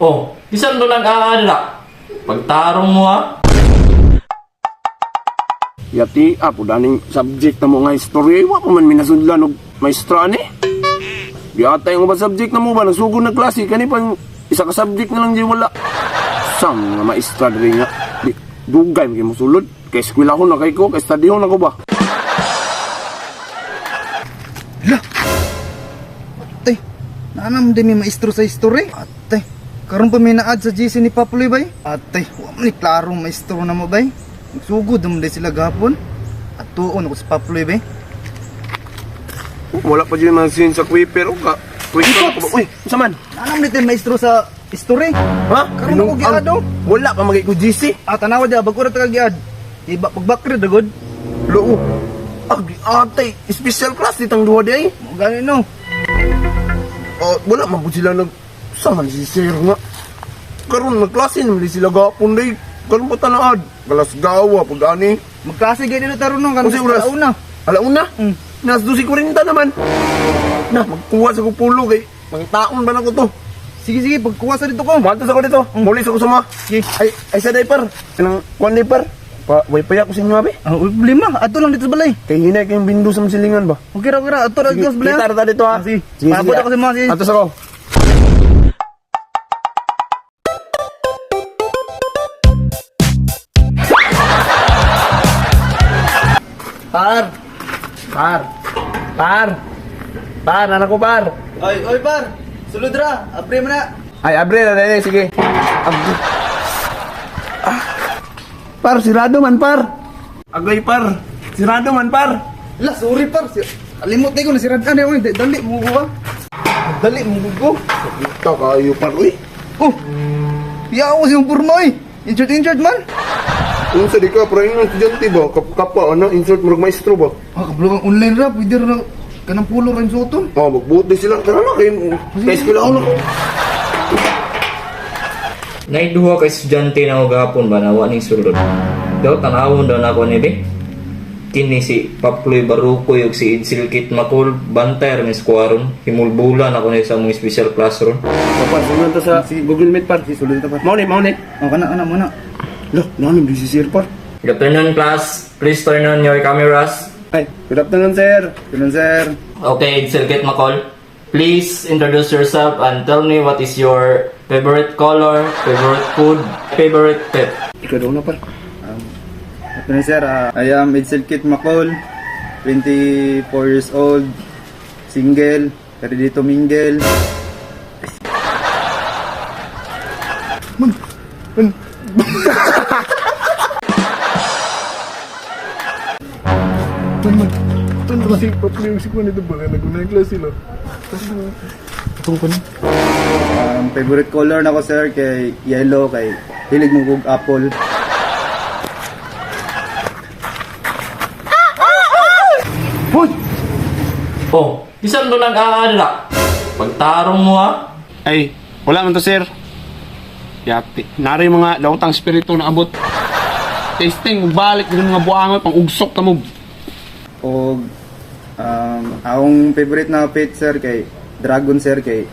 Oh, bisan do nag-aadra. Pagtarong mo ha. Yati, apo daning subject na mo nga history, wa pa man minasudlan og maestra ni. Di ata yung ba subject na mo ba, nagsugod na klase, kani pang isa ka subject na lang di wala. Sang nga maestra diri nga, di, dugay mo sulod, kay eskwelahon na kay ko, kay studyhon ako ba. Ate, naanam din may maestro sa history. Ate, karon pa may na-add sa GC ni Papuloy bay. Ate, wa man ni klarong maestro na mo bay. Nagsugod naman din sila gapon. At tuon ako sa Papuloy bay. Wala pa dyan mga sin sa Kuiper, o ka. Kuiper ako ba? Uy, saman? Naanam din maestro sa history. Ha? Karon ako giado. Wala pa magay ko GC. Tanawa dia bagura ta giad. Iba pagbakre dagod. Loo. Ate, special class ditang duha di ay. Mo gani no. Wala man po sila saman si Sir nga. Karon nagklase naman di sila gapon day. Karon pa tanaad. Galas gawa pag ani. Magklase gay dito tarunong kan Kasi oras? una. Alauna? Nas 12:40 naman. Na, magkuha sa kupulo kay mga taon ba na ko to? Sige pagkuha sa dito ko. Mantas ako dito. Mulis ako sa mga. Sige. Ay sa diaper. Kanang kwan diaper. Way pa ako sa inyo abi. Problema, ato lang dito sa balay. Kay hinay kayong bindo sa masilingan ba? Okay ra, ato lang dito sa balay. Kita dito ha. Sige. Paabot ako sa mga sige. Atos ako. Par, anak ko par. Oy par. Sulod ra, apre mo na. Ay, abre na dali, sige. Abre. Par, sirado man par. Agay par, sirado man par. La, sorry par. Alimot na ko na sirad. Ano yun? Dali mo ko. Dali mo ko. Ito kayo par, uy. Oh, iya ako siyang purma eh. Insert man. Kung sa di ka, pero yung estudyante ba? Kapa, ano, insert mo maestro ba? Kabulong online ra. Pwede ra. Kanang pulo rin suoton. Magbuot din sila. Tara na, kayo. Kaya eskwela ako na ko. Naiduha ka estudyante na gahapon ba na wa ning sulod. Daw tanawon daw na ako ni be. Kini si Papuloy Barukoy ug si Edsel Kit Macol bantay ra ni skwaron. Himulbulan ako ni sa mga special classroom. Par, sunod to sa Google Meet par. Sulod ito par. Mau ni. Oh, kana muna. Loh, namin busy sir par. Good afternoon class. Please turn on your cameras. Ay, good afternoon sir. Ganun sir. Okay, Edsel Kit Macol. Please introduce yourself and tell me what is your favorite color, favorite food, favorite pet. Ikaw daw na par. Ito na sir. I am Edsel Kit Macol. 24 years old. Single. Ready to mingle. Tun kasi Papuloy si ko nito ba? Naguna yung klase lo. Itong ko na. Favorite color na ko sir kay yellow, kay hilig mo kog apple. Hoy! Oh, bisan do nag-aadra. Pagtarong mo ha. Ay, wala man to sir. Yati. Nari mga lautang spirito na abot. Tasting, balik ng mga buwangon, pang ugsok ka mo. O akong favorite na pet sir kay dragon sir, kay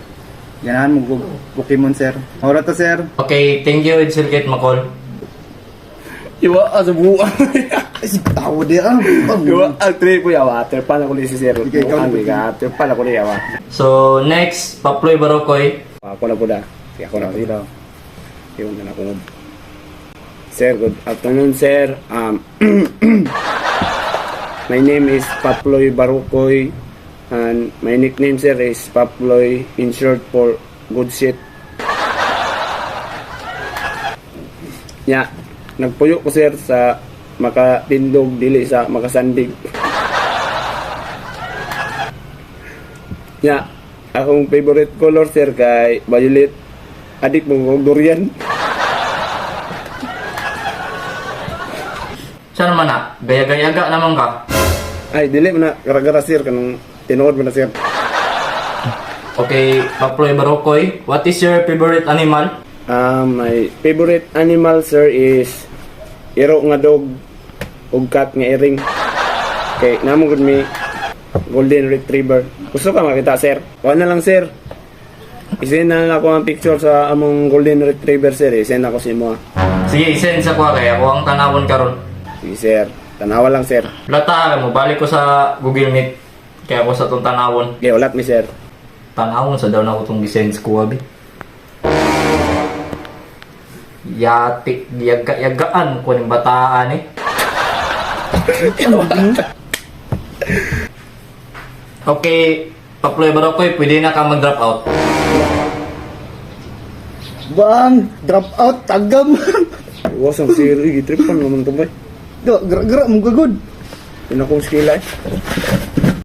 ganahan mo kog Pokemon sir. Ora to sir. Okay, thank you Edsel Kit Macol. Iwa, sa buwan. Ay si tawo di ah. Iwa, trip ko yawa. Tripan ako ni si sir. Ikaw, ikaw. Tripan ako ni yawa. So, next, Papuloy Barukoy. Ako na po da. Sige, ako na po dito. Iwan na ako. Sir, good afternoon, sir. My name is Papuloy Barukoy. And my nickname, sir, is Papuloy, in short for good shit. Yeah, nagpuyo ko, sir, sa makatindog, dili sa makasandig. Yeah, akong favorite color, sir, kay violet. Adik mo kong durian. Siya naman na, gayaga naman ka. Ay, dili mo na, gara-gara, sir, kanong tinuod mo na, sir. Okay, Papuloy Barukoy, what is your favorite animal? My favorite animal, sir, is iro nga dog ug cat nga iring. Kay namo gud mi golden retriever. Gusto ka makita, sir? Kuha na lang, sir. isend na lang ako ang picture sa among golden retriever sir. Isend ako sa imo. Sige, isend sa kuha kaya ako ang tanawon karon. Sige sir. Tanawa lang sir. Lata mo, balik ko sa Google Meet. Kaya ako sa itong tanawon. Okay, ulat mi sir. Tanawon sa daw na ko itong gisend sa kuha, be. Yati, yagaan ko ng bataan eh. Okay, Paploy Barokoy, pwede na ka mag-drop out. Bang, drop out, tagam. Wasang sir, gitripan naman to boy. Do, gra-gra, mong gagod. Yun akong skill eh.